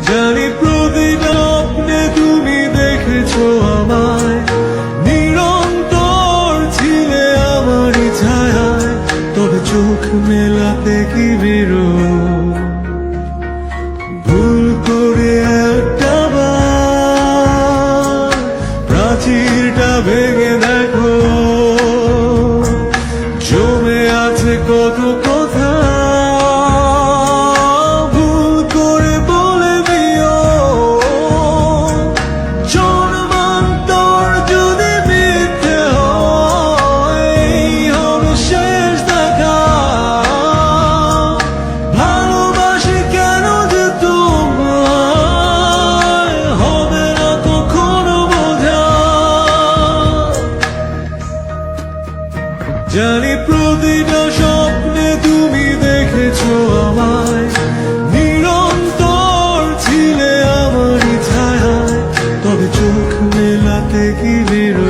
জানি প্রতিটা স্বপ্নে তুমি দেখেছো আমায়, নিরন্তর ছিলে আমারই ছায়ায়। তবে চোখ মেলাতে কি বিরল, ভুল করে একটা বার প্রাচীরটা ভেঙে দেখো, জমে আছে কত কথা। ভুল করে বলে দিও জন্মান্তর যদি মিথ্যে হয়, এই হবে শেষ দেখা। ভালোবাসি কেন যে তোমায়, হবে না কখনো বোঝা। জানি প্রতিটা স্বপ্নে তুমি দেখেছো আমায়, নিরন্তর ছিলে আমারই ছায়ায়। তবে চোখ মেলাতে কি বিরল।